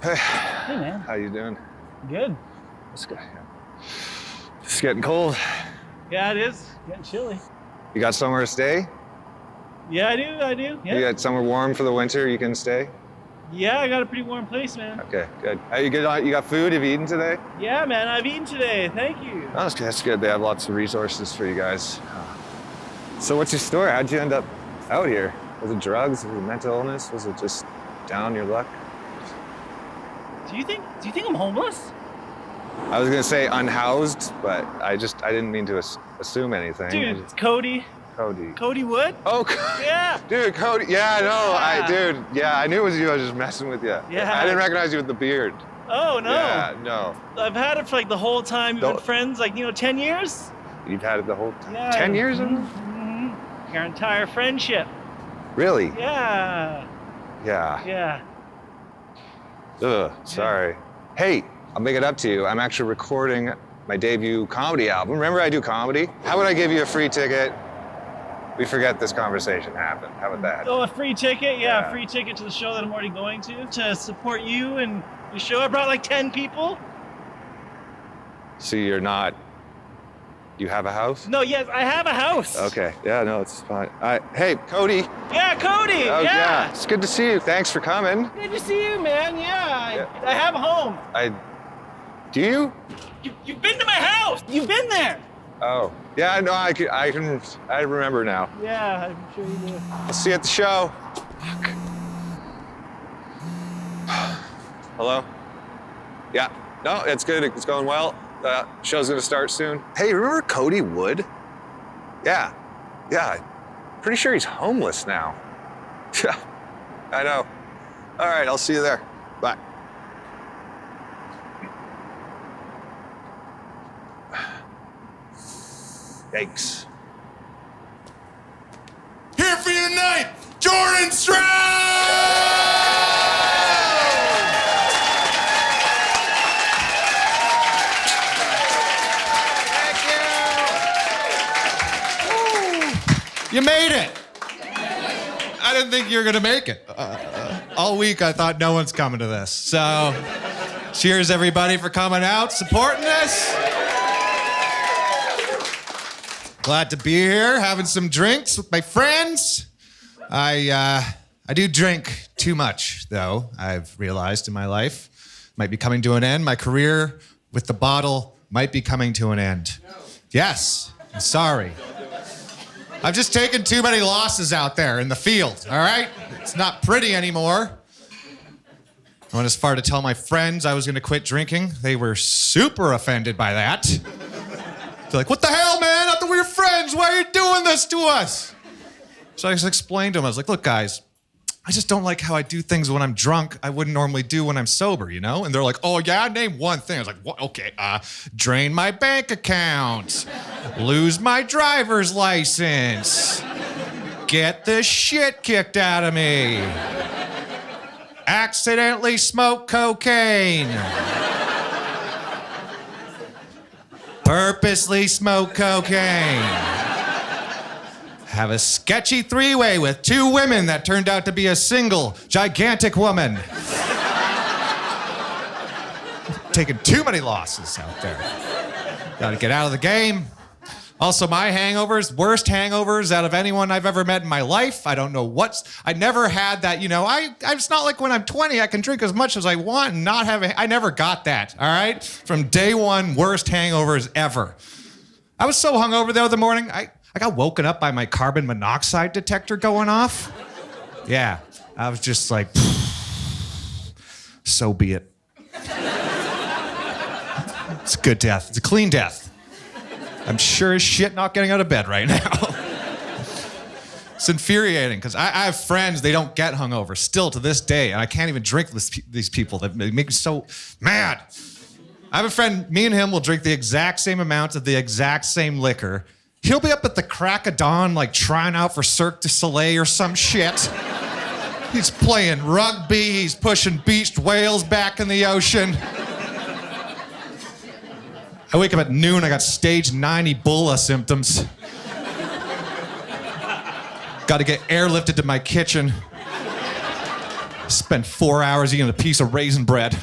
Hey. Hey, man. How you doing? Good. It's good. It's getting cold. Yeah, it is. Getting chilly. You got somewhere to stay? Yeah, I do. Yeah. You got somewhere warm for the winter you can stay? Yeah, I got a pretty warm place, man. Okay, good. How you good? You got food? Have you eaten today? Yeah, man, I've eaten today. Thank you. Oh, that's good. They have lots of resources for you guys. So what's your story? How'd you end up out here? Was it drugs? Was it mental illness? Was it just down your luck? Do you think I'm homeless? I was gonna say unhoused, but I didn't mean to assume anything. Dude, it's Cody. Cody. Cody Wood? Oh, yeah. Dude, Cody. Yeah, I know. Yeah. I knew it was you. I was just messing with you. Yeah. I didn't recognize you with the beard. Oh, no. Yeah, no. I've had it for like the whole time. We've been friends, 10 years? You've had it the whole time? Yeah. 10 years? Mm-hmm. Our entire friendship. Really? Yeah. Yeah. Yeah. Ugh, sorry. Hey, I'll make it up to you. I'm actually recording my debut comedy album. Remember I do comedy? How would I give you a free ticket? We forget this conversation happened. How about that? Oh, a free ticket? Yeah, a free ticket to the show that I'm already going to support you and your show. I brought like 10 people. So you have a house? No, yes, I have a house. Okay, yeah, no, it's fine. Hey, Cody. Yeah, Cody, Oh, yeah. It's good to see you. Thanks for coming. Good to see you, man, yeah. I have a home. Do you? You've been to my house. You've been there. Oh, yeah, no, I remember now. Yeah, I'm sure you do. I'll see you at the show. Fuck. Hello? Yeah, no, it's good, it's going well. Show's gonna start soon. Hey, remember Cody Wood? Yeah, pretty sure he's homeless now. Yeah, I know. All right, I'll see you there. Bye. Thanks. Here for you tonight, Jordan Strauss! You made it. I didn't think you were gonna make it. All week I thought no one's coming to this. So, cheers everybody for coming out, supporting us. Glad to be here, having some drinks with my friends. I do drink too much, though, I've realized in my life. Might be coming to an end. My career with the bottle might be coming to an end. Yes, I'm sorry. I've just taken too many losses out there in the field, all right? It's not pretty anymore. I went as far to tell my friends I was gonna quit drinking. They were super offended by that. They're like, what the hell, man? I thought we were friends. Why are you doing this to us? So I just explained to them. I was like, look, guys, I just don't like how I do things when I'm drunk I wouldn't normally do when I'm sober, you know? And they're like, oh, yeah, name one thing. I was like, what? Okay, drain my bank account, lose my driver's license, get the shit kicked out of me, accidentally smoke cocaine, purposely smoke cocaine, have a sketchy three-way with two women that turned out to be a single, gigantic woman. Taking too many losses out there. Gotta get out of the game. Also, my hangovers, worst hangovers out of anyone I've ever met in my life. I don't know I never had that, it's not like when I'm 20, I can drink as much as I want and not have I never got that, all right? From day one, worst hangovers ever. I was so hungover the other morning, I got woken up by my carbon monoxide detector going off. Yeah, I was just like, so be it. It's a good death, it's a clean death. I'm sure as shit not getting out of bed right now. It's infuriating, because I have friends, they don't get hungover, still to this day, and I can't even drink with these people. They make me so mad. I have a friend, me and him will drink the exact same amount of the exact same liquor. He'll be up at the crack of dawn, like trying out for Cirque du Soleil or some shit. He's playing rugby, he's pushing beached whales back in the ocean. I wake up at noon, I got stage 9 Ebola symptoms. Got to get airlifted to my kitchen. Spent 4 hours eating a piece of raisin bread.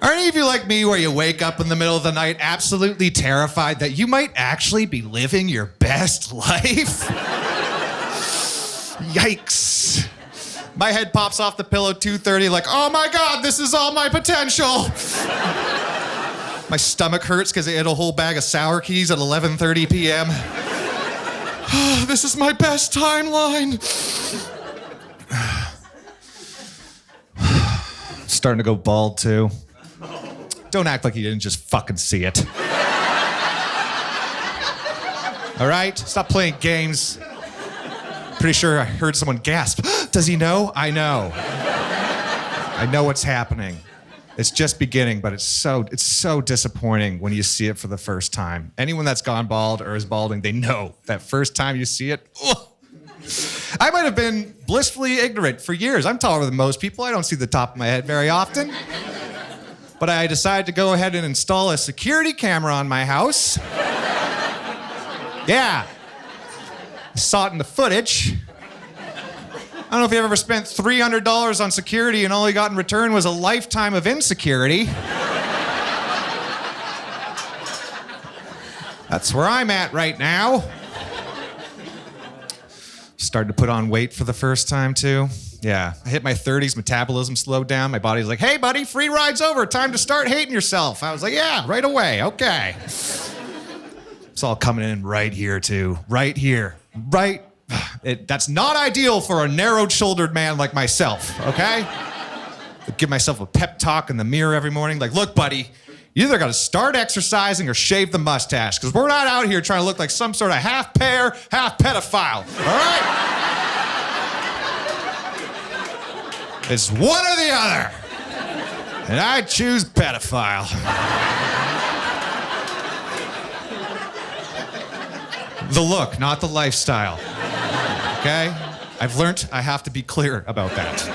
Are any of you like me where you wake up in the middle of the night absolutely terrified that you might actually be living your best life? Yikes. My head pops off the pillow 2:30 like, oh my God, this is all my potential. My stomach hurts because I ate a whole bag of sour keys at 11:30 p.m. This is my best timeline. Starting to go bald too. Don't act like you didn't just fucking see it. All right? Stop playing games. Pretty sure I heard someone gasp. Does he know? I know. I know what's happening. It's just beginning, but it's so disappointing when you see it for the first time. Anyone that's gone bald or is balding, they know that first time you see it. Ugh. I might have been blissfully ignorant for years. I'm taller than most people. I don't see the top of my head very often. But I decided to go ahead and install a security camera on my house. Yeah. I saw it in the footage. I don't know if you ever spent $300 on security and all you got in return was a lifetime of insecurity. That's where I'm at right now. Started to put on weight for the first time too. Yeah, I hit my 30s, metabolism slowed down. My body's like, hey buddy, free ride's over. Time to start hating yourself. I was like, yeah, right away, okay. It's all coming in right here too, right here, right. That's not ideal for a narrow-shouldered man like myself, okay? I give myself a pep talk in the mirror every morning, like, look buddy, you either gotta start exercising or shave the mustache, because we're not out here trying to look like some sort of half pear, half pedophile, all right? It's one or the other. And I choose pedophile. The look, not the lifestyle. Okay? I've learned I have to be clear about that.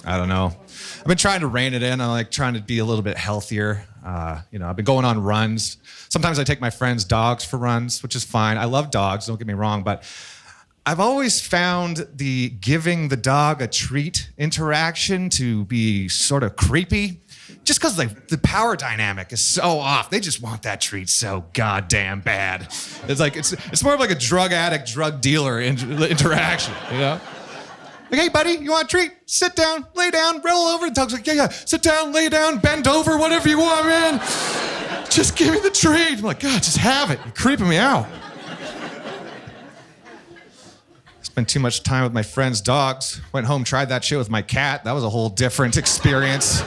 I don't know. I've been trying to rein it in. I'm like trying to be a little bit healthier. I've been going on runs. Sometimes I take my friends' dogs for runs, which is fine. I love dogs, don't get me wrong, but I've always found the giving the dog a treat interaction to be sort of creepy, just because the power dynamic is so off. They just want that treat so goddamn bad. It's like it's more of like a drug addict, drug dealer interaction, you know? Like, hey buddy, you want a treat? Sit down, lay down, roll over. The dog's like, yeah, sit down, lay down, bend over, whatever you want, man. Just give me the treat. I'm like, God, just have it. You're creeping me out. Spent too much time with my friends' dogs. Went home, tried that shit with my cat. That was a whole different experience.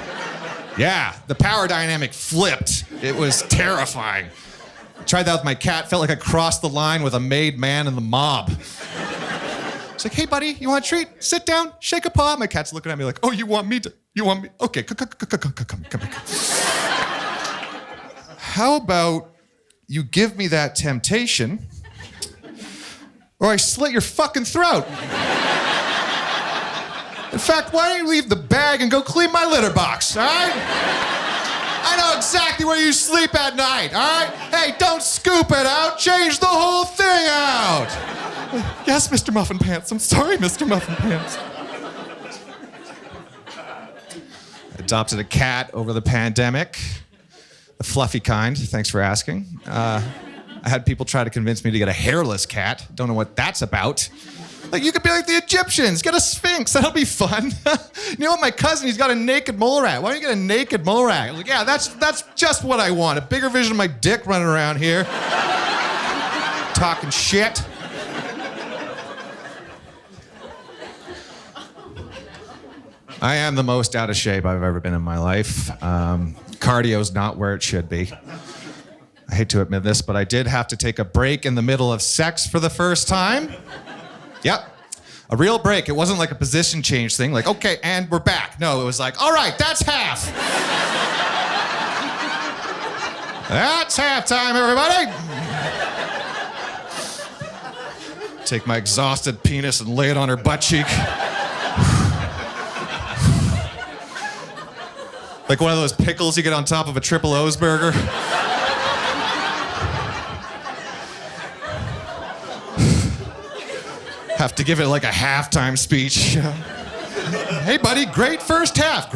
Yeah, the power dynamic flipped. It was terrifying. Tried that with my cat. Felt like I crossed the line with a made man in the mob. It's like, hey buddy, you want a treat? Sit down, shake a paw. My cat's looking at me like, oh, you want me? Okay, come. How about you give me that temptation, or I slit your fucking throat. In fact, why don't you leave the bag and go clean my litter box, all right? I know exactly where you sleep at night, all right? Hey, don't scoop it out, change the whole thing out. Yes, Mr. Muffin Pants, I'm sorry, Mr. Muffin Pants. Adopted a cat over the pandemic, the fluffy kind, thanks for asking. I had people try to convince me to get a hairless cat. Don't know what that's about. Like, you could be like the Egyptians, get a sphinx, that'll be fun. You know what, my cousin, he's got a naked mole rat. Why don't you get a naked mole rat? I'm like, yeah, that's just what I want. A bigger version of my dick running around here. Talking shit. I am the most out of shape I've ever been in my life. Cardio's not where it should be. I hate to admit this, but I did have to take a break in the middle of sex for the first time. Yep, a real break. It wasn't like a position change thing, like, okay, and we're back. No, it was like, all right, that's half. That's halftime, everybody. Take my exhausted penis and lay it on her butt cheek. Like one of those pickles you get on top of a Triple O's burger. Have to give it like a halftime speech. Hey, buddy, great first half.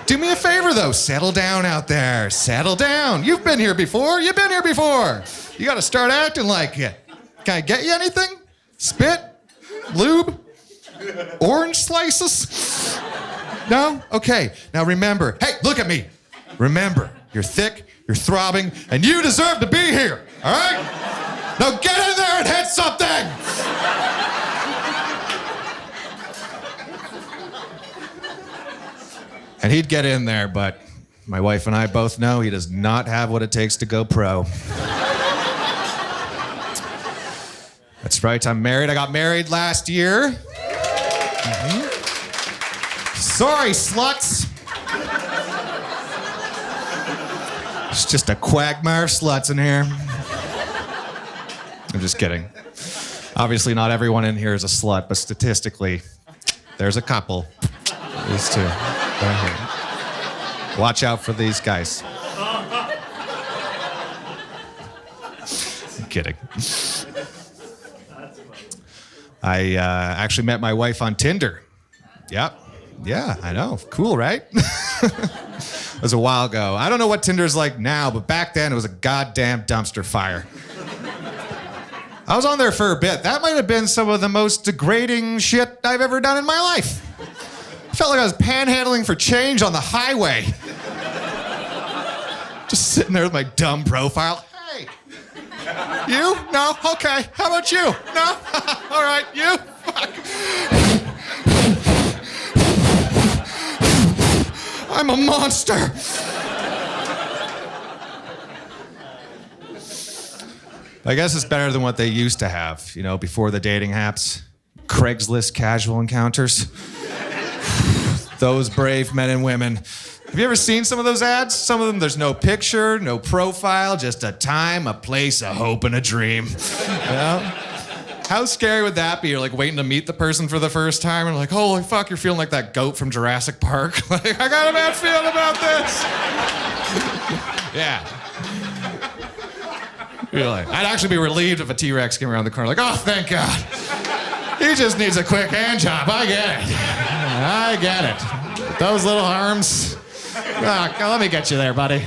Do me a favor, though. Settle down out there. Settle down. You've been here before. You got to start acting like it. Can I get you anything? Spit? Lube? Orange slices? No? Okay. Now remember. Hey, look at me. Remember, you're thick, you're throbbing, and you deserve to be here. All right? Now get in there and hit something! And he'd get in there, but my wife and I both know he does not have what it takes to go pro. That's right, I'm married. I got married last year. Sorry, sluts. It's just a quagmire of sluts in here. I'm just kidding. Obviously, not everyone in here is a slut, but statistically, there's a couple. These two. Right here. Watch out for these guys. I'm kidding. I actually met my wife on Tinder. Yep. Yeah, I know. Cool, right? It was a while ago. I don't know what Tinder's like now, but back then it was a goddamn dumpster fire. I was on there for a bit. That might have been some of the most degrading shit I've ever done in my life. I felt like I was panhandling for change on the highway. Just sitting there with my dumb profile. Hey. You? No? Okay. How about you? No? All right. You? Fuck. I'm a monster. I guess it's better than what they used to have, you know, before the dating apps. Craigslist casual encounters. Those brave men and women. Have you ever seen some of those ads? Some of them, there's no picture, no profile, just a time, a place, a hope, and a dream. You know? How scary would that be? You're like waiting to meet the person for the first time and like, holy fuck, you're feeling like that goat from Jurassic Park. Like, I got a bad feeling about this. Yeah. You're like, I'd actually be relieved if a T-Rex came around the corner like, oh, thank God. He just needs a quick hand job. I get it. Those little arms. Oh, let me get you there, buddy.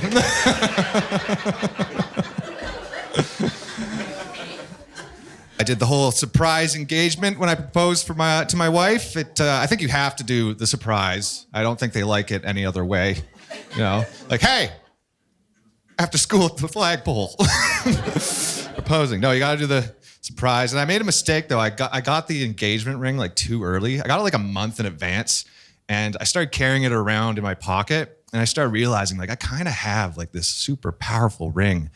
I did the whole surprise engagement when I proposed to my wife. I think you have to do the surprise. I don't think they like it any other way. You know, like, hey, after school at the flagpole. Proposing. No, you gotta do the surprise. And I made a mistake though. I got the engagement ring like too early. I got it like a month in advance. And I started carrying it around in my pocket. And I started realizing like I kind of have like this super powerful ring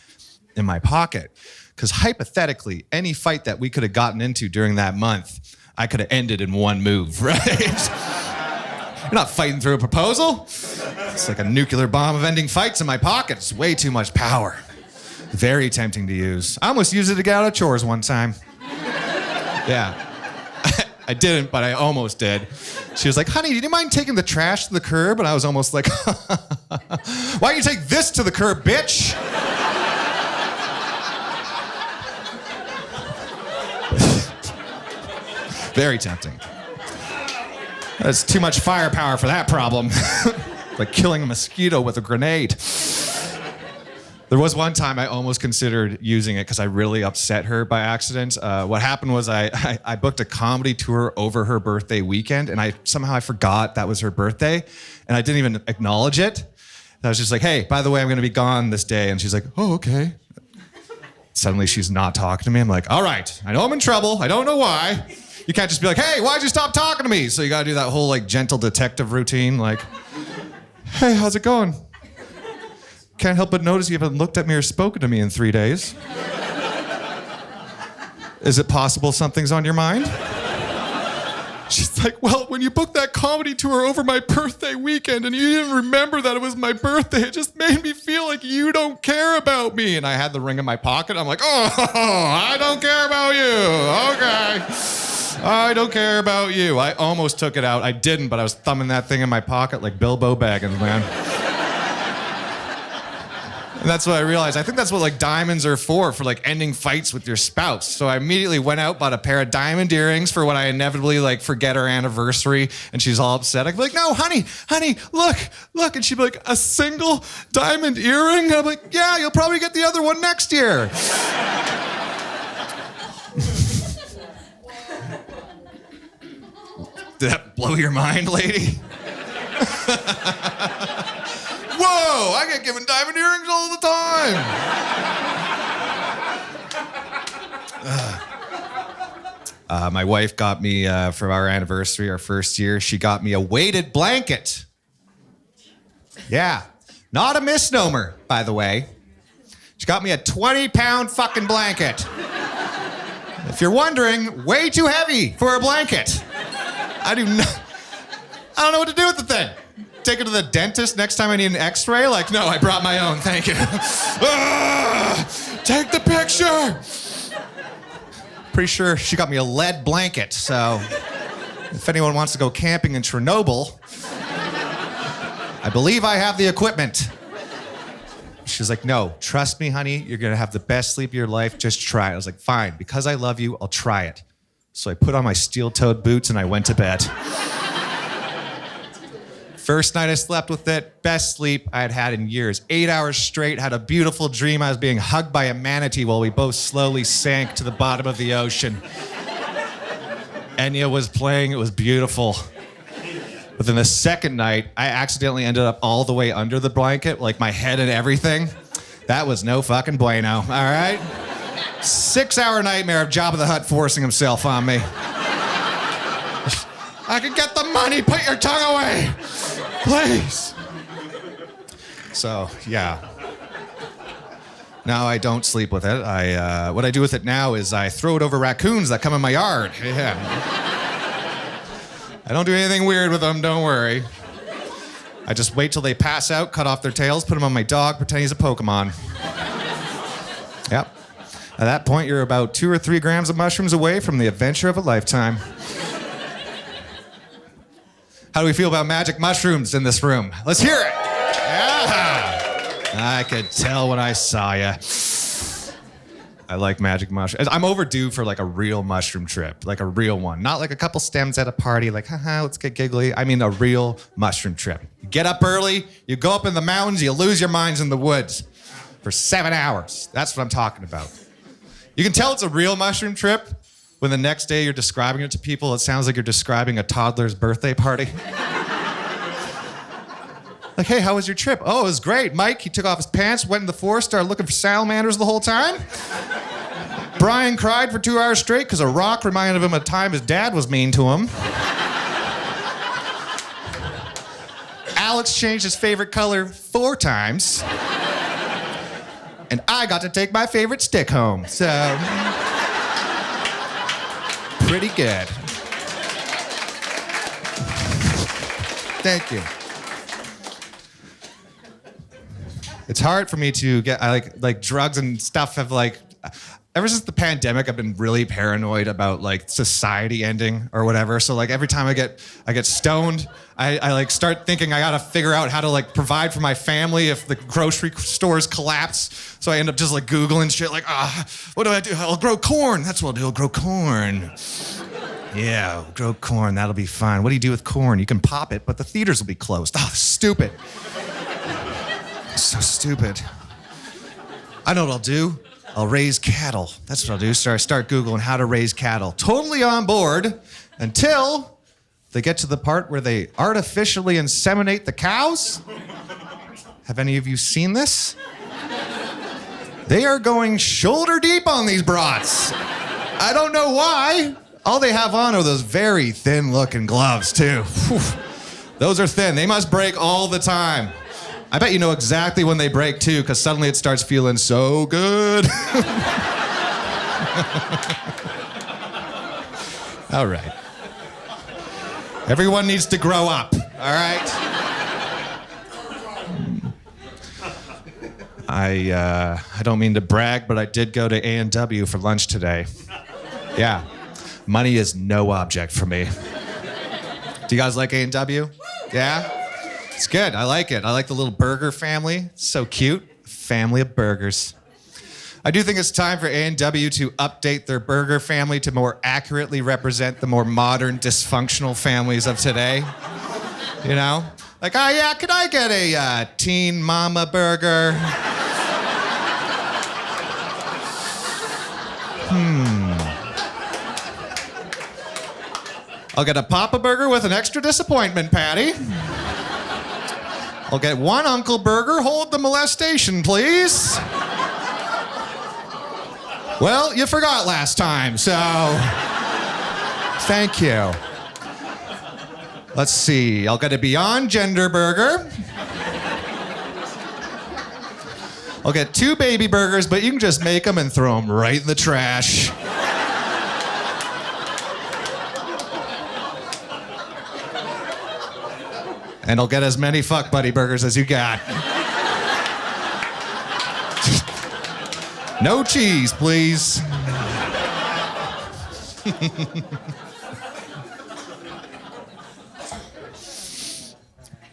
in my pocket. Because hypothetically, any fight that we could have gotten into during that month, I could have ended in one move, right? You're not fighting through a proposal. It's like a nuclear bomb of ending fights in my pocket. It's way too much power. Very tempting to use. I almost used it to get out of chores one time. Yeah. I didn't, but I almost did. She was like, honey, do you mind taking the trash to the curb? And I was almost like, why don't you take this to the curb, bitch? Very tempting. That's too much firepower for that problem. Like killing a mosquito with a grenade. There was one time I almost considered using it because I really upset her by accident. What happened was I booked a comedy tour over her birthday weekend, and I forgot that was her birthday, and I didn't even acknowledge it. I was just like, hey, by the way, I'm going to be gone this day. And she's like, oh, okay. Suddenly she's not talking to me. I'm like, all right, I know I'm in trouble. I don't know why. You can't just be like, hey, why'd you stop talking to me? So you got to do that whole like gentle detective routine. Like, hey, how's it going? Can't help but notice you haven't looked at me or spoken to me in 3 days. Is it possible something's on your mind? She's like, well, when you booked that comedy tour over my birthday weekend and you didn't remember that it was my birthday, it just made me feel like you don't care about me. And I had the ring in my pocket. I'm like, oh, I don't care about you. Okay. I don't care about you. I almost took it out. I didn't, but I was thumbing that thing in my pocket like Bilbo Baggins, man. And that's what I realized. I think that's what like diamonds are for like ending fights with your spouse. So I immediately went out, bought a pair of diamond earrings for when I inevitably like forget our anniversary and she's all upset. I'd be like, no, honey, look. And she'd be like, a single diamond earring? And I'm like, yeah, you'll probably get the other one next year. Did that blow your mind, lady? Whoa, I get given diamond earrings all the time. My wife got me, for our anniversary, our first year, she got me a weighted blanket. Yeah, not a misnomer, by the way. She got me a 20-pound fucking blanket. If you're wondering, way too heavy for a blanket. I don't know what to do with the thing. Take it to the dentist next time I need an x-ray? Like, no, I brought my own, thank you. Take the picture. Pretty sure she got me a lead blanket, so if anyone wants to go camping in Chernobyl, I believe I have the equipment. She's like, no, trust me, honey, you're gonna have the best sleep of your life, just try it. I was like, fine, because I love you, I'll try it. So I put on my steel-toed boots and I went to bed. First night I slept with it, best sleep I had had in years. 8 hours straight, had a beautiful dream. I was being hugged by a manatee while we both slowly sank to the bottom of the ocean. Enya was playing, it was beautiful. But then the second night, I accidentally ended up all the way under the blanket, like my head and everything. That was no fucking bueno, all right? 6-hour nightmare of Jabba the Hutt forcing himself on me. I can get the money, put your tongue away. Please. So, yeah. Now I don't sleep with it. What I do with it now is I throw it over raccoons that come in my yard. Yeah. I don't do anything weird with them, don't worry. I just wait till they pass out, cut off their tails, put them on my dog, pretend he's a Pokemon. Yep. At that point, you're about 2 or 3 grams of mushrooms away from the adventure of a lifetime. How do we feel about magic mushrooms in this room? Let's hear it. Yeah. I could tell when I saw you. I like magic mushrooms. I'm overdue for like a real mushroom trip, like a real one. Not like a couple stems at a party, like, haha, let's get giggly. I mean a real mushroom trip. You get up early, you go up in the mountains, you lose your minds in the woods for 7 hours. That's what I'm talking about. You can tell it's a real mushroom trip when the next day you're describing it to people, it sounds like you're describing a toddler's birthday party. Like, hey, how was your trip? Oh, it was great. Mike, he took off his pants, went in the forest, started looking for salamanders the whole time. Brian cried for 2 hours straight because a rock reminded him of a time his dad was mean to him. Alex changed his favorite color 4 times. And I got to take my favorite stick home, so... pretty good. Thank you. It's hard for me to get, I like drugs and stuff have like, ever since the pandemic, I've been really paranoid about like society ending or whatever. So like every time I get stoned, I like start thinking I gotta figure out how to like provide for my family if the grocery stores collapse. So I end up just like Googling shit like, what do I do? I'll grow corn. That's what I'll do, I'll grow corn. Yeah, I'll grow corn, that'll be fine. What do you do with corn? You can pop it, but the theaters will be closed. Oh, stupid. So stupid. I know what I'll do. I'll raise cattle. That's what I'll do. So I start Googling how to raise cattle. Totally on board until they get to the part where they artificially inseminate the cows. Have any of you seen this? They are going shoulder deep on these brats. I don't know why. All they have on are those very thin looking gloves too. Whew. Those are thin. They must break all the time. I bet you know exactly when they break too, because suddenly it starts feeling so good. All right. Everyone needs to grow up, all right? I don't mean to brag, but I did go to A&W for lunch today. Yeah, money is no object for me. Do you guys like A&W? Yeah? It's good. I like it. I like the little burger family. It's so cute. family of burgers. I do think it's time for A&W to update their burger family to more accurately represent the more modern, dysfunctional families of today. You know? Like, oh yeah, could I get a teen mama burger? I'll get a Papa Burger with an extra disappointment patty. I'll get one Uncle Burger. Hold the molestation, please. Well, you forgot last time, so thank you. Let's see. I'll get a Beyond Gender Burger. I'll get 2 baby burgers, but you can just make them and throw them right in the trash. And I'll get as many fuck buddy burgers as you got. No cheese, please.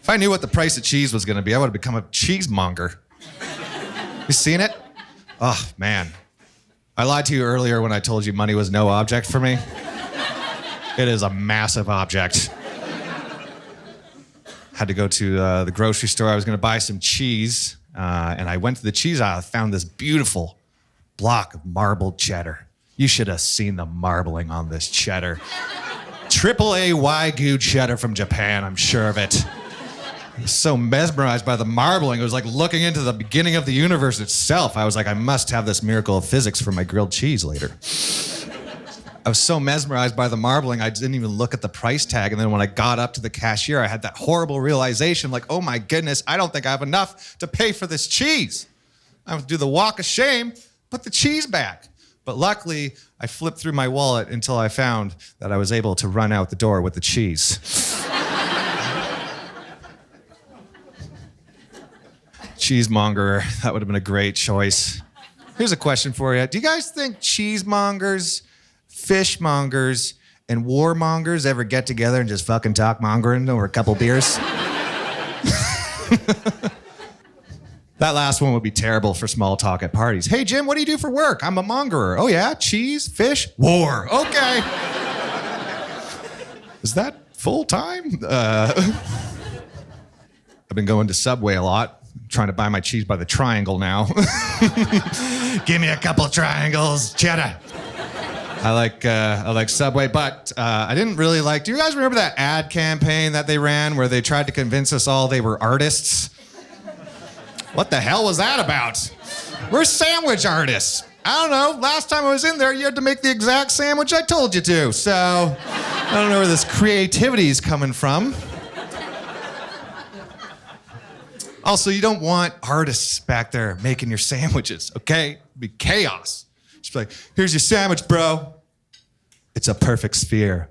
If I knew what the price of cheese was going to be, I would have become a cheesemonger. You seen it? Oh, man. I lied to you earlier when I told you money was no object for me. It is a massive object. Had to go to the grocery store. I was going to buy some cheese, and I went to the cheese aisle. I found this beautiful block of marbled cheddar. You should have seen the marbling on this cheddar. AAA Wagyu cheddar from Japan, I'm sure of it. I was so mesmerized by the marbling. It was like looking into the beginning of the universe itself. I was like, I must have this miracle of physics for my grilled cheese later. I was so mesmerized by the marbling, I didn't even look at the price tag. And then when I got up to the cashier, I had that horrible realization, like, oh my goodness, I don't think I have enough to pay for this cheese. I have to do the walk of shame, put the cheese back. But luckily, I flipped through my wallet until I found that I was able to run out the door with the cheese. Cheesemonger, that would have been a great choice. Here's a question for you. Do you guys think cheesemongers, fishmongers, and warmongers ever get together and just fucking talk mongering over a couple beers? That last one would be terrible for small talk at parties. Hey, Jim, what do you do for work? I'm a mongerer. Oh, yeah? Cheese, fish, war. Okay. Is that full time? I've been going to Subway a lot. Trying to buy my cheese by the triangle now. Give me a couple triangles, cheddar. I like Subway, but I didn't really like. Do you guys remember that ad campaign that they ran where they tried to convince us all they were artists? What the hell was that about? We're sandwich artists. I don't know. Last time I was in there, you had to make the exact sandwich I told you to. So I don't know where this creativity is coming from. Also, you don't want artists back there making your sandwiches, okay? It'd be chaos. Just be like, here's your sandwich, bro. It's a perfect sphere.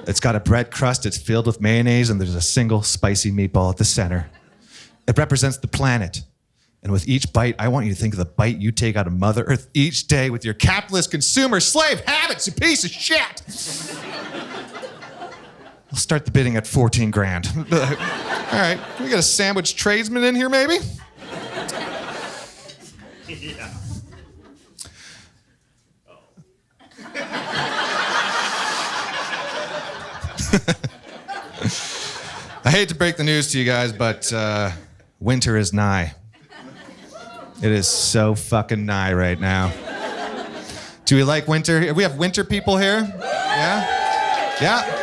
It's got a bread crust, it's filled with mayonnaise, and there's a single spicy meatball at the center. It represents the planet. And with each bite, I want you to think of the bite you take out of Mother Earth each day with your capitalist consumer slave habits, you piece of shit. I'll start the bidding at 14 grand. All right, can we get a sandwich tradesman in here, maybe? Yeah. I hate to break the news to you guys, but winter is nigh. It is so fucking nigh right now. Do we like winter? We have winter people here? Yeah? Yeah?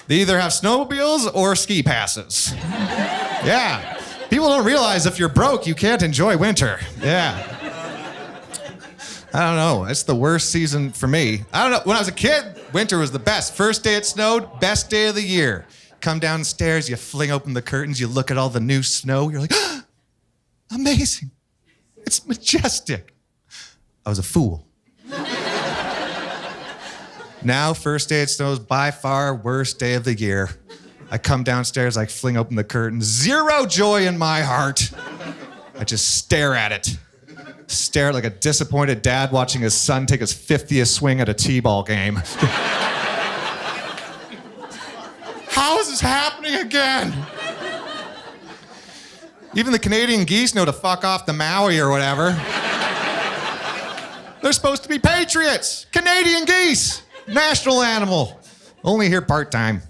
They either have snowmobiles or ski passes. Yeah. People don't realize if you're broke, you can't enjoy winter. Yeah. I don't know. It's the worst season for me. I don't know. When I was a kid, winter was the best. First day it snowed, best day of the year. Come downstairs, you fling open the curtains, you look at all the new snow, you're like, ah, amazing. It's majestic. I was a fool. Now, first day it snows, by far worst day of the year. I come downstairs, I fling open the curtains, zero joy in my heart. I just stare at it. Stare like a disappointed dad watching his son take his 50th swing at a t-ball game. How is this happening again? Even the Canadian geese know to fuck off the Maui or whatever. They're supposed to be patriots. Canadian geese, national animal. Only here part-time.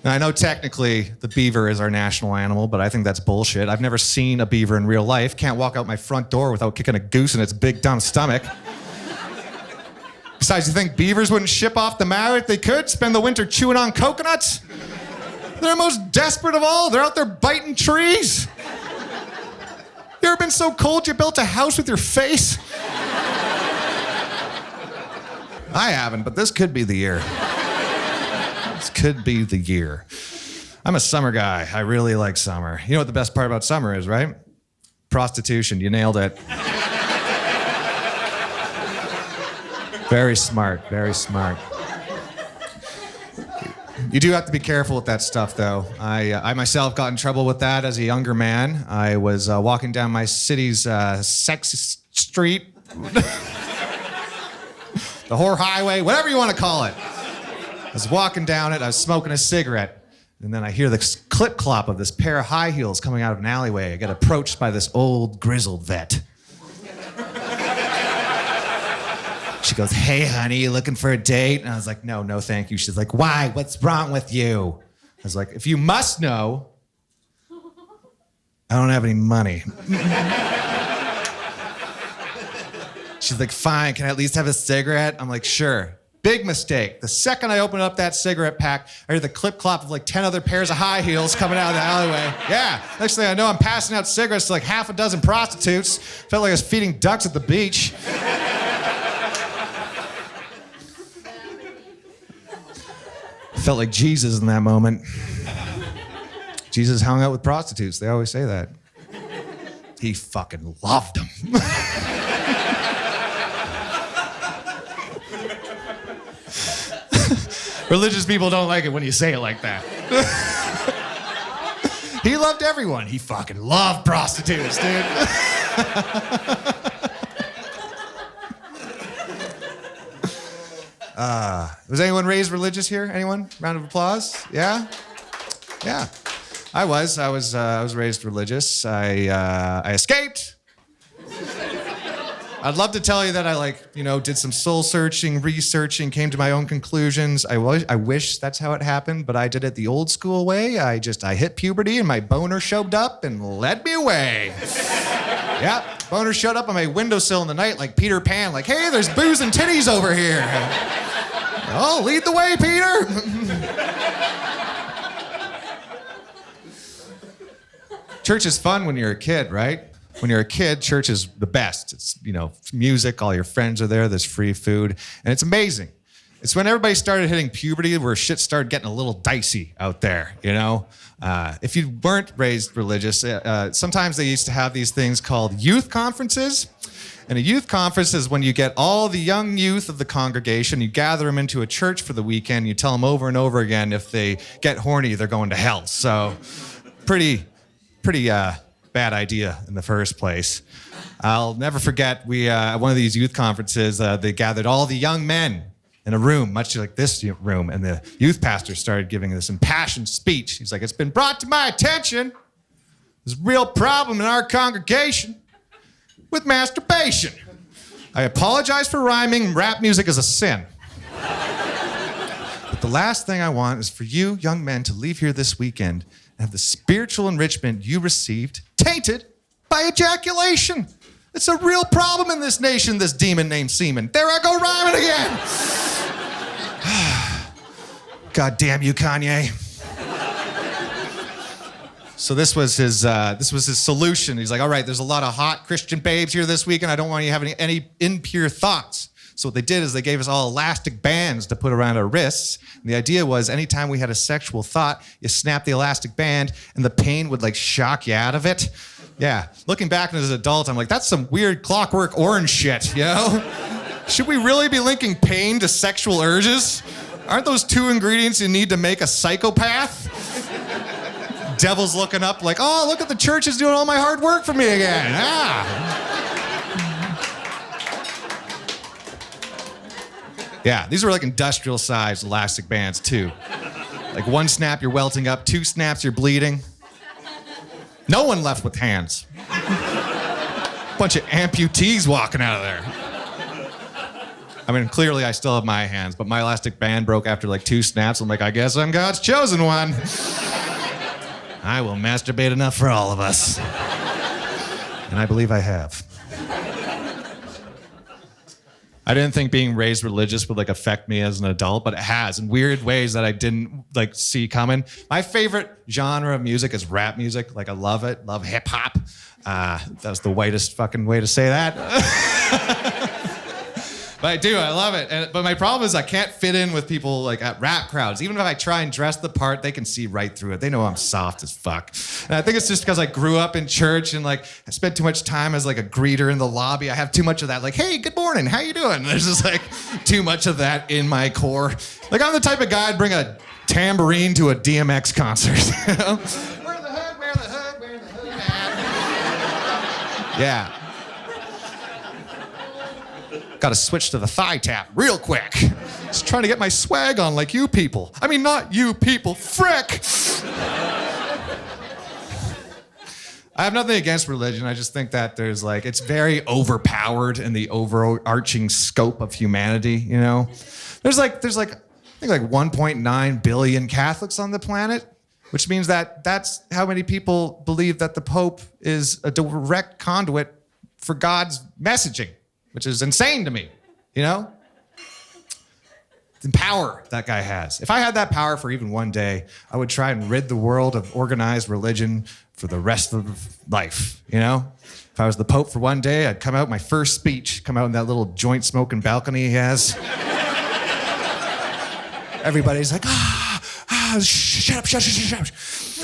Now, I know technically the beaver is our national animal, but I think that's bullshit. I've never seen a beaver in real life. Can't walk out my front door without kicking a goose in its big dumb stomach. Besides, you think beavers wouldn't ship off the Maui if they could? Spend the winter chewing on coconuts? They're most desperate of all. They're out there biting trees. You ever been so cold you built a house with your face? I haven't, but this could be the year. This could be the year. I'm a summer guy. I really like summer. You know what the best part about summer is, right? Prostitution. You nailed it. Very smart, very smart. You do have to be careful with that stuff, though. I myself got in trouble with that as a younger man. I was walking down my city's sex street, the whore highway, whatever you want to call it. I was walking down it, I was smoking a cigarette, and then I hear the clip-clop of this pair of high heels coming out of an alleyway. I get approached by this old, grizzled vet. She goes, "Hey, honey, you looking for a date?" And I was like, no, thank you. She's like, "Why? What's wrong with you?" I was like, "If you must know, I don't have any money." She's like, "Fine, can I at least have a cigarette?" I'm like, "Sure." Big mistake. The second I open up that cigarette pack, I hear the clip-clop of like 10 other pairs of high heels coming out of the alleyway. Yeah, next thing I know, I'm passing out cigarettes to like half a dozen prostitutes. Felt like I was feeding ducks at the beach. Felt like Jesus in that moment. Jesus hung out with prostitutes. They always say that. He fucking loved them. Religious people don't like it when you say it like that. He loved everyone. He fucking loved prostitutes, dude. Was anyone raised religious here? Anyone? Round of applause? Yeah? Yeah. I was raised religious. I escaped. I'd love to tell you that I did some soul searching, researching, came to my own conclusions. I wish that's how it happened, but I did it the old school way. I hit puberty and my boner showed up and led me away. Yeah, boner showed up on my windowsill in the night like Peter Pan, like, "Hey, there's booze and titties over here." "Oh, lead the way, Peter." Church is fun when you're a kid, right? When you're a kid, church is the best. It's, music, all your friends are there, there's free food, and it's amazing. It's when everybody started hitting puberty where shit started getting a little dicey out there, If you weren't raised religious, sometimes they used to have these things called youth conferences. And a youth conference is when you get all the young youth of the congregation, you gather them into a church for the weekend, you tell them over and over again, if they get horny, they're going to hell. So, pretty bad idea in the first place. I'll never forget, we at one of these youth conferences, they gathered all the young men in a room, much like this room, and the youth pastor started giving this impassioned speech. He's like, "It's been brought to my attention, there's a real problem in our congregation with masturbation. I apologize for rhyming, rap music is a sin. But the last thing I want is for you young men to leave here this weekend and have the spiritual enrichment you received tainted by ejaculation. It's a real problem in this nation, this demon named semen." There I go rhyming again. God damn you, Kanye. So this was his solution. He's like, "All right, there's a lot of hot Christian babes here this weekend. I don't want you having any impure thoughts." So what they did is they gave us all elastic bands to put around our wrists. And the idea was anytime we had a sexual thought, you snap the elastic band and the pain would shock you out of it. Yeah, looking back as an adult, I'm like, that's some weird Clockwork Orange shit, Should we really be linking pain to sexual urges? Aren't those two ingredients you need to make a psychopath? Devil's looking up like, "Oh, look at the church is doing all my hard work for me again." Yeah, these were industrial-sized elastic bands, too. Like 1 snap, you're welting up. 2 snaps, you're bleeding. No one left with hands. Bunch of amputees walking out of there. I mean, clearly I still have my hands, but my elastic band broke after like 2 snaps. I'm like, I guess I'm God's chosen one. I will masturbate enough for all of us. And I believe I have. I didn't think being raised religious would like affect me as an adult, but it has in weird ways that I didn't like see coming. My favorite genre of music is rap music. Like I love it, love hip hop. That's the whitest fucking way to say that. But I do, I love it. But my problem is I can't fit in with people like at rap crowds. Even if I try and dress the part, they can see right through it. They know I'm soft as fuck. And I think it's just because I grew up in church and like I spent too much time as like a greeter in the lobby. I have too much of that, like, hey, good morning, how you doing? There's just like too much of that in my core. Like I'm the type of guy I'd bring a tambourine to a DMX concert. You know? Wear the hood, wear the hood, wear the hood hat. Yeah. Got to switch to the thigh tap real quick. Just trying to get my swag on like you people. I mean, not you people, frick! I have nothing against religion. I just think that there's like, it's very overpowered in the overarching scope of humanity, you know? There's like, I think like 1.9 billion Catholics on the planet, which means that that's how many people believe that the Pope is a direct conduit for God's messaging. Which is insane to me, you know? The power that guy has. If I had that power for even one day, I would try and rid the world of organized religion for the rest of life, you know? If I was the Pope for one day, I'd come out, my first speech, come out in that little joint smoking balcony he has. Everybody's like, shut up.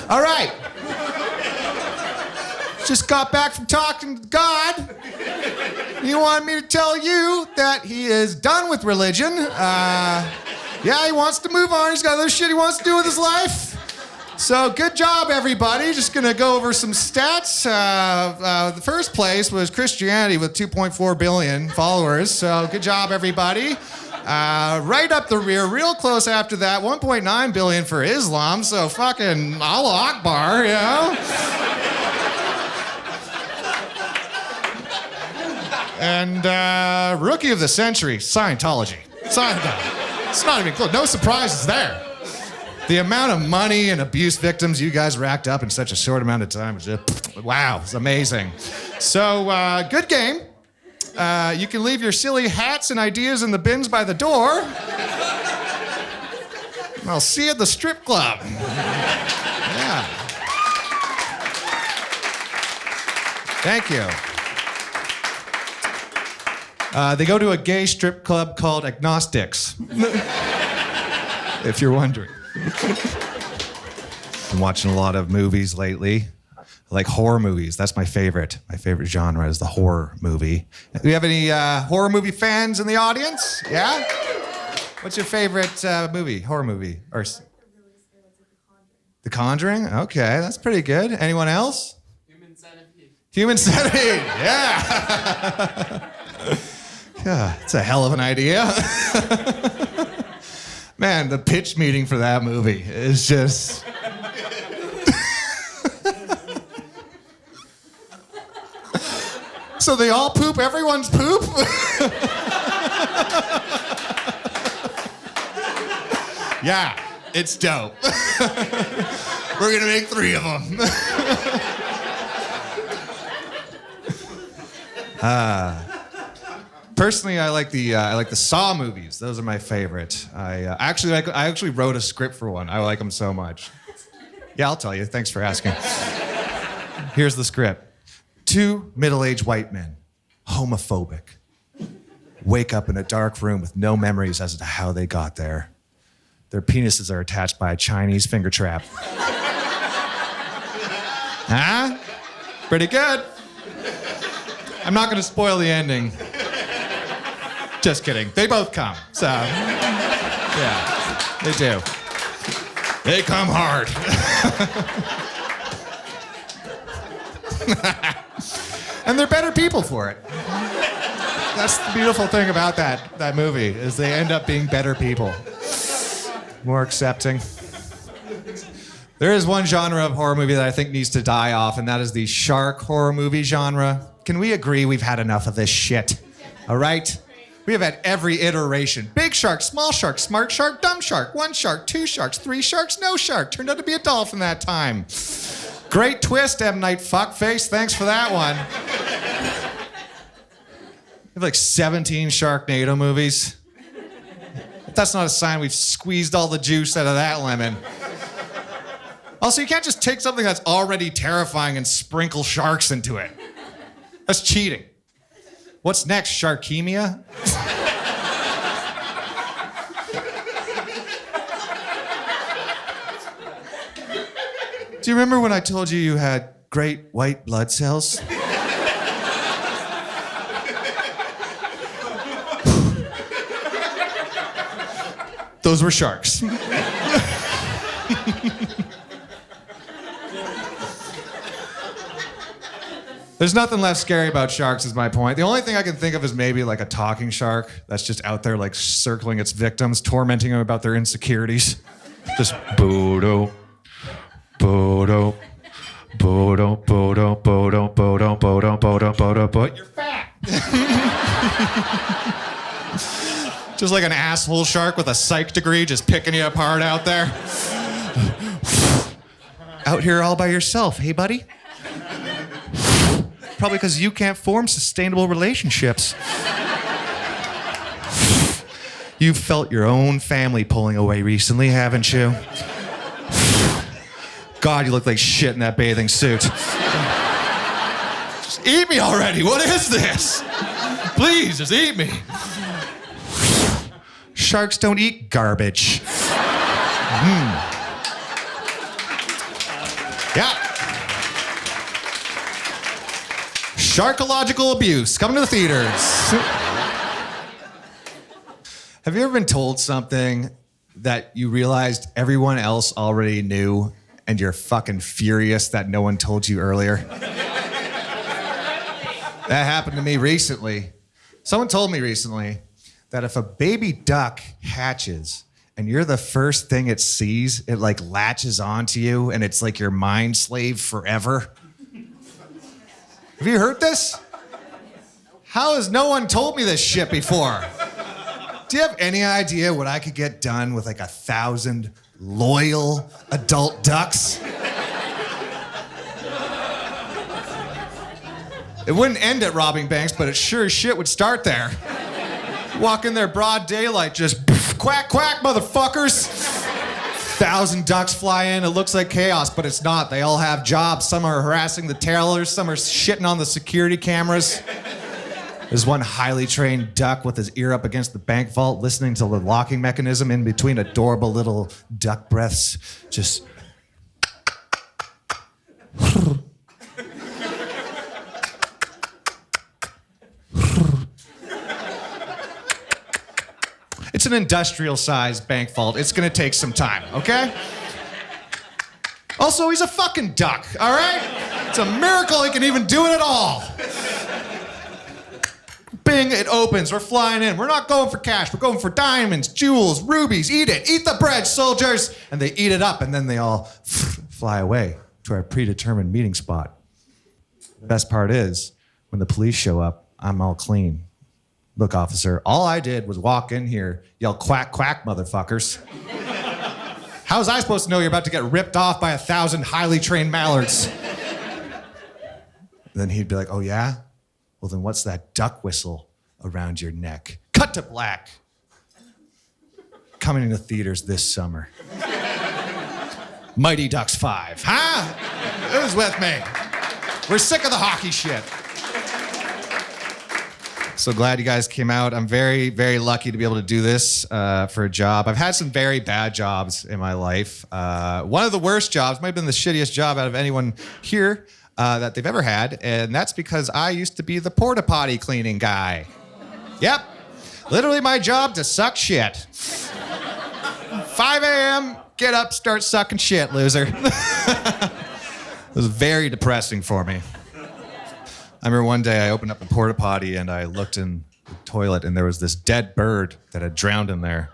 All right. Just got back from talking to God. He wanted me to tell you that he is done with religion. Yeah, he wants to move on. He's got other shit he wants to do with his life. So good job, everybody. Just gonna go over some stats. The first place was Christianity with 2.4 billion followers. So good job, everybody. Right up the rear, real close after that, 1.9 billion for Islam. So fucking Allah Akbar, you know? And rookie of the century, Scientology. It's not even close. No surprises there. The amount of money and abuse victims you guys racked up in such a short amount of time is just, wow, it's amazing. So, good game. You can leave your silly hats and ideas in the bins by the door. I'll see you at the strip club. Yeah. Thank you. They go to a gay strip club called Agnostics. If you're wondering. Been watching a lot of movies lately. I like horror movies. That's my favorite. My favorite genre is the horror movie. Do you have any horror movie fans in the audience? Yeah? What's your favorite movie, horror movie? Or The Conjuring? Okay, that's pretty good. Anyone else? Human Centipede, yeah. Yeah, it's a hell of an idea. Man, the pitch meeting for that movie is just... So they all poop everyone's poop? Yeah, it's dope. We're gonna make 3 of them. Personally, I like the Saw movies. Those are my favorite. I actually wrote a script for one. I like them so much. Yeah, I'll tell you. Thanks for asking. Here's the script. 2 middle-aged white men, homophobic, wake up in a dark room with no memories as to how they got there. Their penises are attached by a Chinese finger trap. Huh? Pretty good. I'm not gonna spoil the ending. Just kidding. They both come. So, yeah, they do. They come hard. And they're better people for it. That's the beautiful thing about that movie, is they end up being better people. More accepting. There is one genre of horror movie that I think needs to die off, and that is the shark horror movie genre. Can we agree we've had enough of this shit? All right? We have had every iteration. Big shark, small shark, smart shark, dumb shark, one shark, two sharks, three sharks, no shark. Turned out to be a dolphin that time. Great twist, M. Night Fuckface. Thanks for that one. We have like 17 Sharknado movies. If that's not a sign we've squeezed all the juice out of that lemon. Also, you can't just take something that's already terrifying and sprinkle sharks into it. That's cheating. What's next, Sharkemia? Do you remember when I told you you had great white blood cells? Those were sharks. There's nothing less scary about sharks, is my point. The only thing I can think of is maybe like a talking shark that's just out there like circling its victims, tormenting them about their insecurities. Just bodo, bodo, bodo, bodo, bodo, bodo, bodo, bodo, bodo, bodo. You're fat. Just like an asshole shark with a psych degree just picking you apart out there. Out here all by yourself, hey buddy? Probably because you can't form sustainable relationships. You've felt your own family pulling away recently, haven't you? God, you look like shit in that bathing suit. Just eat me already. What is this? Please, just eat me. Sharks don't eat garbage. Yeah. Sharkological abuse, coming to the theaters. Have you ever been told something that you realized everyone else already knew and you're fucking furious that no one told you earlier? That happened to me recently. Someone told me recently that if a baby duck hatches and you're the first thing it sees, it like latches onto you and it's like your mind slave forever. Have you heard this? How has no one told me this shit before? Do you have any idea what I could get done with like 1,000 loyal adult ducks? It wouldn't end at robbing banks, but it sure as shit would start there. Walk in there broad daylight, just quack, quack, motherfuckers. 1,000 ducks fly in. It looks like chaos, but it's not. They all have jobs. Some are harassing the tailors. Some are shitting on the security cameras. There's one highly trained duck with his ear up against the bank vault, listening to the locking mechanism in between adorable little duck breaths. Just... It's an industrial-sized bank vault. It's gonna take some time, okay? Also, he's a fucking duck, all right? It's a miracle he can even do it at all. Bing, it opens. We're flying in. We're not going for cash. We're going for diamonds, jewels, rubies. Eat it. Eat the bread, soldiers. And they eat it up, and then they all fly away to our predetermined meeting spot. The best part is, when the police show up, I'm all clean. Look, officer, all I did was walk in here, yell, quack, quack, motherfuckers. How was I supposed to know you're about to get ripped off by 1,000 highly trained mallards? Then he'd be like, oh yeah? Well, then what's that duck whistle around your neck? Cut to black. Coming into theaters this summer. Mighty Ducks 5, huh? Who's with me? We're sick of the hockey shit. So glad you guys came out. I'm very, very lucky to be able to do this for a job. I've had some very bad jobs in my life. One of the worst jobs, might have been the shittiest job out of anyone here that they've ever had, and that's because I used to be the porta potty cleaning guy. Yep, literally my job to suck shit. 5 a.m., get up, start sucking shit, loser. It was very depressing for me. I remember one day I opened up a porta potty and I looked in the toilet and there was this dead bird that had drowned in there.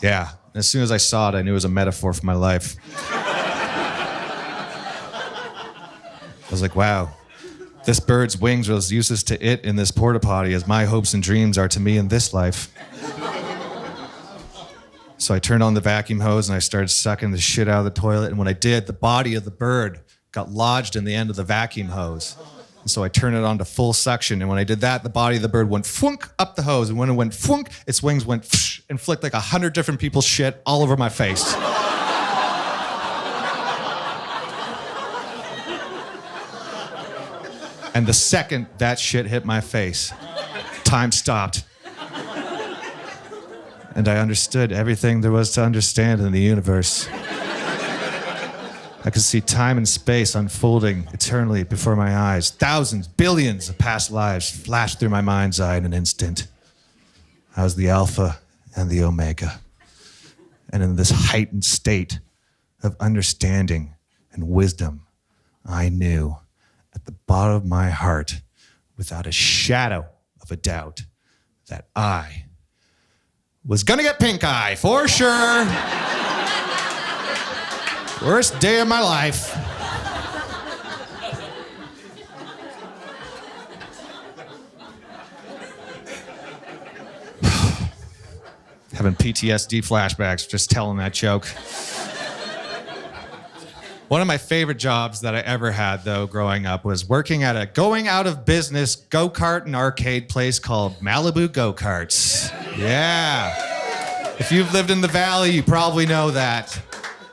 Yeah, as soon as I saw it, I knew it was a metaphor for my life. was like, wow, this bird's wings are as useless to it in this porta potty as my hopes and dreams are to me in this life. So I turned on the vacuum hose and I started sucking the shit out of the toilet. And when I did, the body of the bird got lodged in the end of the vacuum hose. And so I turned it on to full suction. And when I did that, the body of the bird went fwunk up the hose. And when it went fwunk, its wings went psh and flicked like 100 different people's shit all over my face. And the second that shit hit my face, time stopped. And I understood everything there was to understand in the universe. I could see time and space unfolding eternally before my eyes. Thousands, billions of past lives flashed through my mind's eye in an instant. I was the Alpha and the Omega. And in this heightened state of understanding and wisdom, I knew at the bottom of my heart, without a shadow of a doubt, that I was gonna get pink eye, for sure. Worst day of my life. Having PTSD flashbacks just telling that joke. One of my favorite jobs that I ever had, though, growing up was working at a going out of business go-kart and arcade place called Malibu Go-Karts. Yeah. If you've lived in the valley, you probably know that.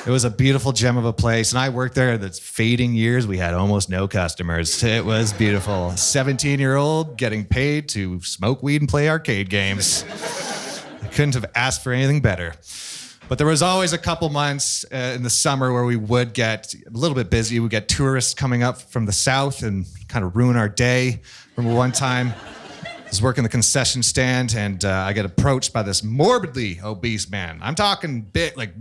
It was a beautiful gem of a place, and I worked there in its fading years. We had almost no customers. It was beautiful. 17-year-old getting paid to smoke weed and play arcade games. I couldn't have asked for anything better. But there was always a couple months in the summer where we would get a little bit busy. We'd get tourists coming up from the south and kind of ruin our day. Remember one time, I was working the concession stand and I get approached by this morbidly obese man. I'm talking big, like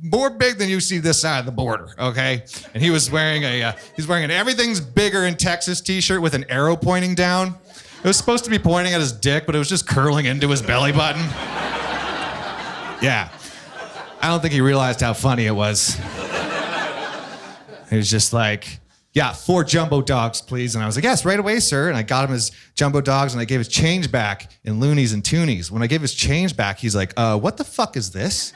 more big than you see this side of the border, okay? And he was wearing an Everything's Bigger in Texas t-shirt with an arrow pointing down. It was supposed to be pointing at his dick, but it was just curling into his belly button. Yeah. I don't think he realized how funny it was. He was just like, yeah, 4 jumbo dogs, please. And I was like, yes, right away, sir. And I got him his jumbo dogs and I gave his change back in loonies and toonies. When I gave his change back, he's like, what the fuck is this?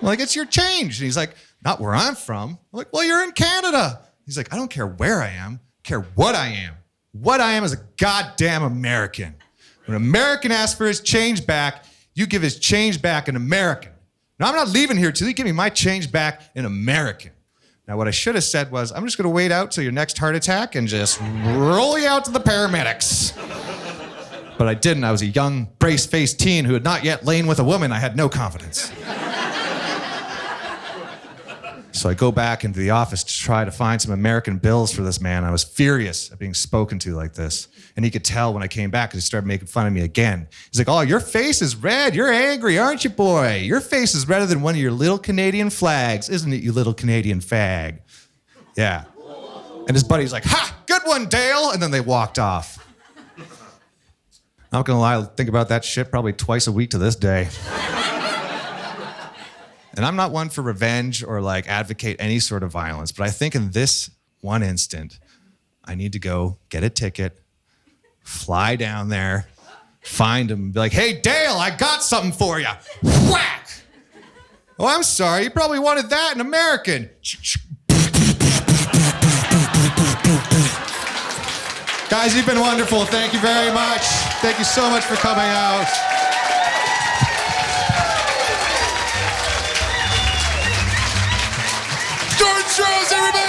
I'm like, it's your change. And he's like, not where I'm from. I'm like, well, you're in Canada. He's like, I don't care where I am, I care what I am. What I am is a goddamn American. When an American asks for his change back, you give his change back in American. Now, I'm not leaving here till you give me my change back in American. Now, what I should have said was, I'm just going to wait out till your next heart attack and just roll you out to the paramedics. But I didn't. I was a young, brace-faced teen who had not yet lain with a woman. I had no confidence. So I go back into the office to try to find some American bills for this man. I was furious at being spoken to like this. And he could tell when I came back because he started making fun of me again. He's like, oh, your face is red. You're angry, aren't you, boy? Your face is redder than one of your little Canadian flags, isn't it, you little Canadian fag? Yeah. And his buddy's like, ha, good one, Dale. And then they walked off. Not gonna lie, I think about that shit probably twice a week to this day. And I'm not one for revenge or like advocate any sort of violence, but I think in this one instant, I need to go get a ticket, fly down there, find him, be like, hey, Dale, I got something for you. Whack! Oh, I'm sorry, you probably wanted that in American. Guys, you've been wonderful. Thank you very much. Thank you so much for coming out. Jordan Strauss, everybody!